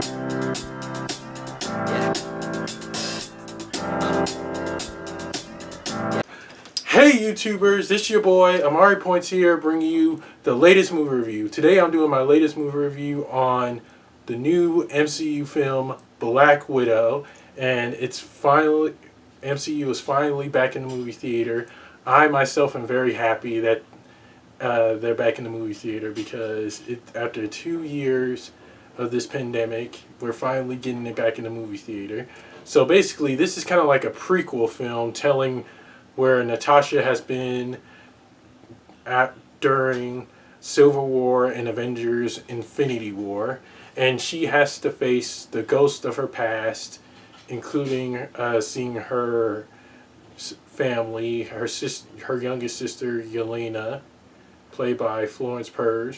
Hey YouTubers, this your boy Amari Points here, bringing you the latest movie review. Today I'm doing my latest movie review on the new MCU film Black Widow, and MCU is finally back in the movie theater. I myself am very happy that they're back in the movie theater because after 2 years of this pandemic, we're finally getting it back in the movie theater. So basically, this is kind of like a prequel film telling where Natasha has been at during Civil War and Avengers Infinity War, and she has to face the ghost of her past, including seeing her family, her youngest sister Yelena, played by Florence Pugh,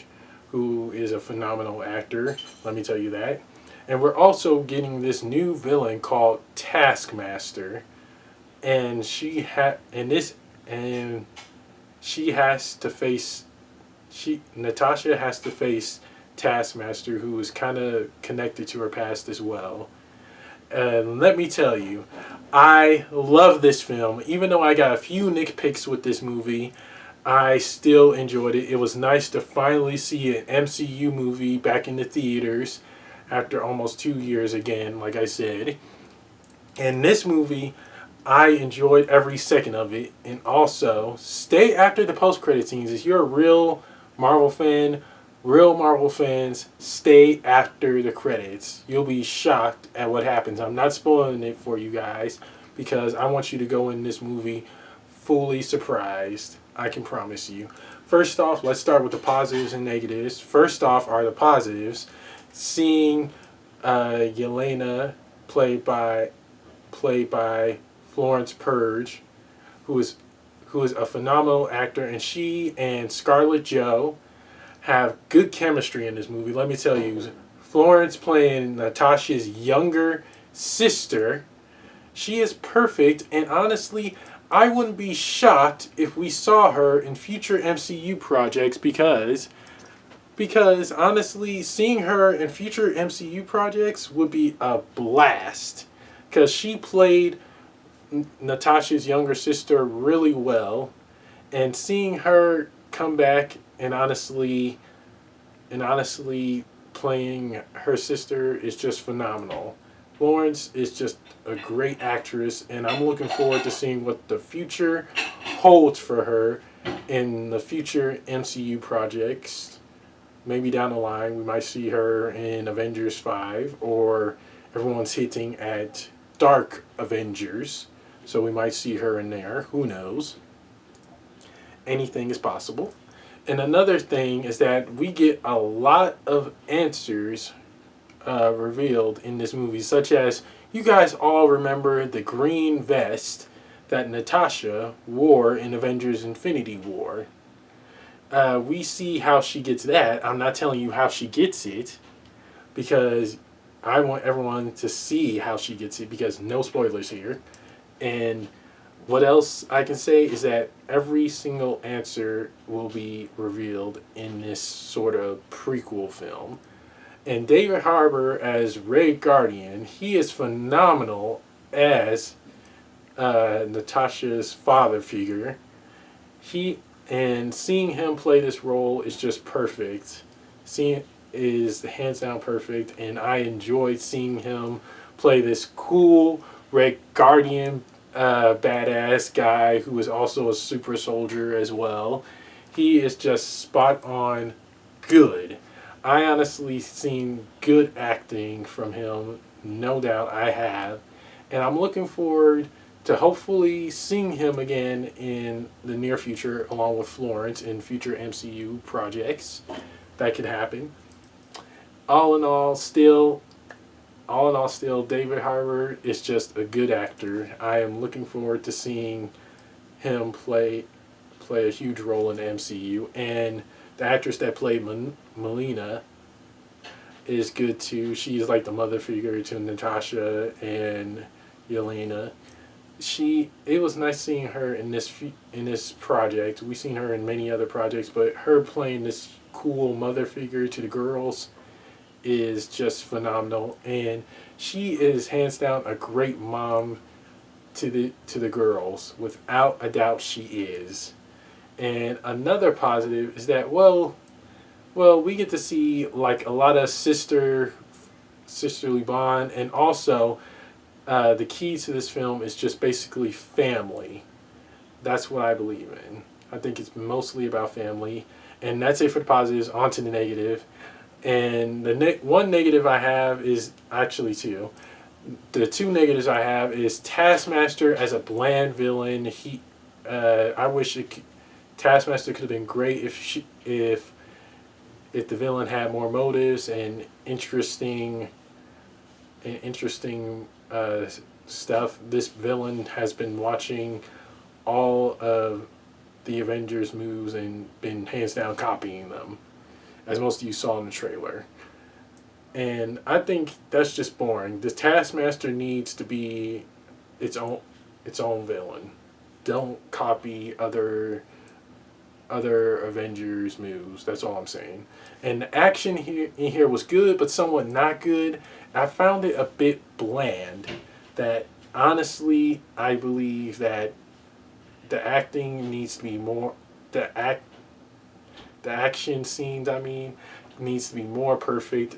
who is a phenomenal actor, let me tell you that. And we're also getting this new villain called Taskmaster, and she has to face Natasha has to face Taskmaster, who is kind of connected to her past as well. And let me tell you, I love this film. Even though I got a few nitpicks with this movie, I still enjoyed it. It was nice to finally see an MCU movie back in the theaters after almost 2 years again, like I said. And this movie, I enjoyed every second of it. And also, stay after the post-credit scenes. If you're a real Marvel fans, stay after the credits. You'll be shocked at what happens. I'm not spoiling it for you guys because I want you to go in this movie fully surprised. I can promise you. First off, let's start with the positives and negatives. First off are the positives. Seeing Yelena played by Florence Pugh, who is a phenomenal actor, and she and Scarlett Jo have good chemistry in this movie. Let me tell you, Florence playing Natasha's younger sister, she is perfect, and honestly, I wouldn't be shocked if we saw her in future MCU projects because honestly, seeing her in future MCU projects would be a blast because she played Natasha's younger sister really well, and seeing her come back and honestly playing her sister is just phenomenal. Florence is just a great actress, and I'm looking forward to seeing what the future holds for her in the future MCU projects. Maybe down the line we might see her in Avengers 5, or everyone's hinting at Dark Avengers, so we might see her in there. Who knows? Anything is possible. And another thing is that we get a lot of answers revealed in this movie, such as, you guys all remember the green vest that Natasha wore in Avengers Infinity War. We see how she gets that. I'm not telling you how she gets it because I want everyone to see how she gets it, because no spoilers here. And what else I can say is that every single answer will be revealed in this sort of prequel film. And David Harbour as Red Guardian, he is phenomenal as Natasha's father figure. Seeing him play this role is just perfect. Seeing is hands down perfect, and I enjoyed seeing him play this cool Red Guardian badass guy who is also a super soldier as well. He is just spot on good. I honestly seen good acting from him, no doubt I have, and I'm looking forward to hopefully seeing him again in the near future along with Florence in future MCU projects. That could happen. All in all, still, David Harbour is just a good actor. I am looking forward to seeing him play a huge role in the MCU, and the actress that played Melina is good too. She's like the mother figure to Natasha and Yelena. It was nice seeing her in this project. We've seen her in many other projects, but her playing this cool mother figure to the girls is just phenomenal, and she is hands down a great mom to the girls. Without a doubt, she is. And another positive is that we get to see like a lot of sisterly bond, and also the key to this film is just basically family. That's what I believe in. I think it's mostly about family, and that's it for the positives. On to the negative, and the one negative I have is actually two. The two negatives I have is Taskmaster as a bland villain. I wish Taskmaster could have been great if the villain had more motives and interesting stuff. This villain has been watching all of the Avengers moves and been hands down copying them, as most of you saw in the trailer. And I think that's just boring. The Taskmaster needs to be its own villain. Don't copy other Avengers moves. That's all I'm saying. And the action in here was good, but somewhat not good. I found it a bit bland. That honestly, I believe that the acting needs to be more. The action scenes, needs to be more perfect.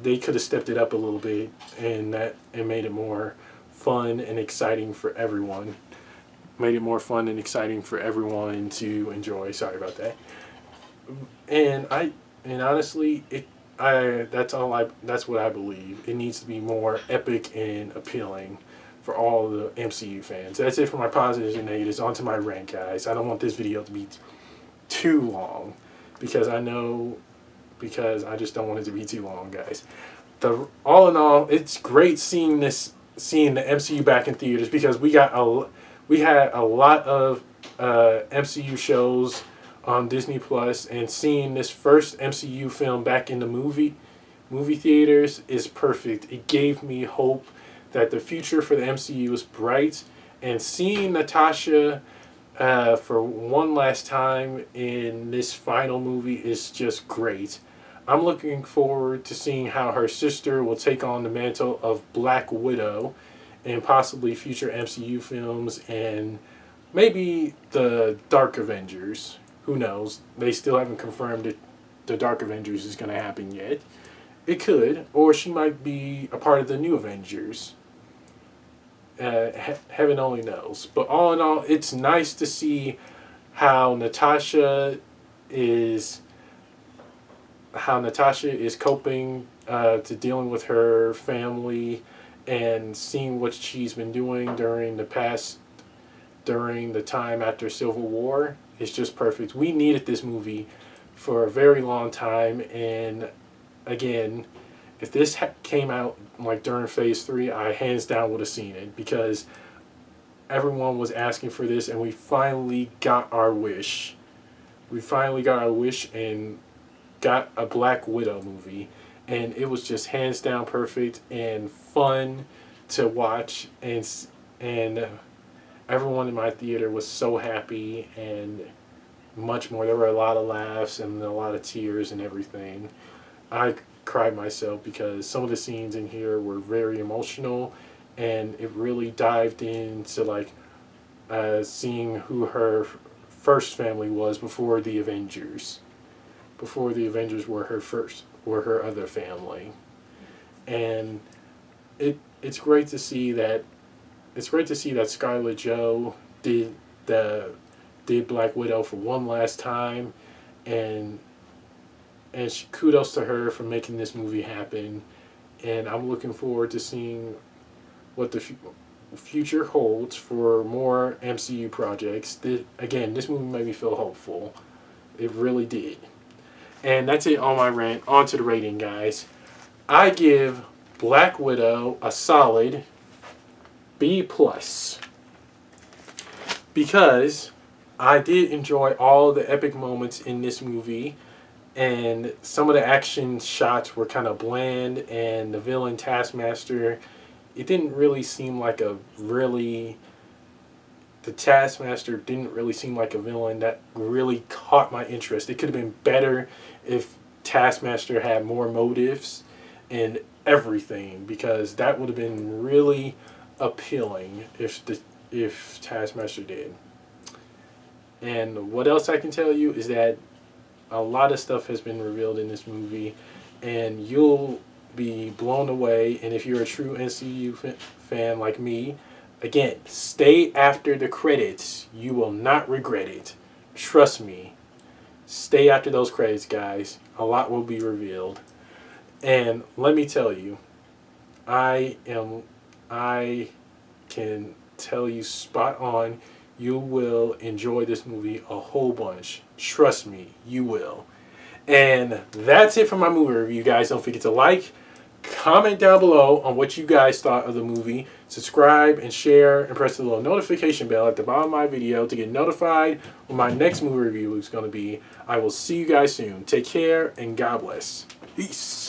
They could have stepped it up a little bit, and made it more fun and exciting for everyone. Made it more fun and exciting for everyone to enjoy. Sorry about that. And honestly, that's what I believe. It needs to be more epic and appealing for all the MCU fans. That's it for my positives and negatives. On to my rant, guys. I don't want this video to be too long because I just don't want it to be too long, guys. All in all, it's great seeing the MCU back in theaters because we had a lot of MCU shows on Disney Plus, and seeing this first MCU film back in the movie theaters is perfect. It gave me hope that the future for the MCU is bright, and seeing Natasha for one last time in this final movie is just great. I'm looking forward to seeing how her sister will take on the mantle of Black Widow in possibly future MCU films, and maybe the Dark Avengers. Who knows? They still haven't confirmed that the Dark Avengers is going to happen yet. It could, or she might be a part of the new Avengers. Heaven only knows. But all in all, it's nice to see how Natasha is coping to dealing with her family, and seeing what she's been doing during the time after Civil War is just perfect. We needed this movie for a very long time, and again, if this came out like during Phase 3, I hands down would have seen it because everyone was asking for this, and we finally got our wish. We finally got our wish and got a Black Widow movie, and it was just hands down perfect and fun to watch, and everyone in my theater was so happy and much more. There were a lot of laughs and a lot of tears and everything. I cried myself because some of the scenes in here were very emotional, and it really dived into seeing who her first family was before the Avengers. Before the Avengers were her other family. And it's great to see that Scarlett Jo did Black Widow for one last time, and kudos to her for making this movie happen. And I'm looking forward to seeing what the future holds for more MCU projects. This movie made me feel hopeful. It really did. And that's it on my rant. On to the rating, guys. I give Black Widow a solid B+. Because I did enjoy all the epic moments in this movie, and some of the action shots were kind of bland, and the villain Taskmaster, it didn't really seem like the Taskmaster didn't really seem like a villain that really caught my interest. It could have been better if Taskmaster had more motives and everything, because that would have been really appealing if Taskmaster did. And what else I can tell you is that a lot of stuff has been revealed in this movie, and you'll be blown away. And if you're a true NCU fan like me, again, stay after the credits. You will not regret it. Trust me. Stay after those credits, guys. A lot will be revealed. And let me tell you, I can tell you spot on, you will enjoy this movie a whole bunch. Trust me, you will. And that's it for my movie review, guys. Don't forget to like, comment down below on what you guys thought of the movie. Subscribe and share and press the little notification bell at the bottom of my video to get notified when my next movie review is going to be. I will see you guys soon. Take care and God bless. Peace.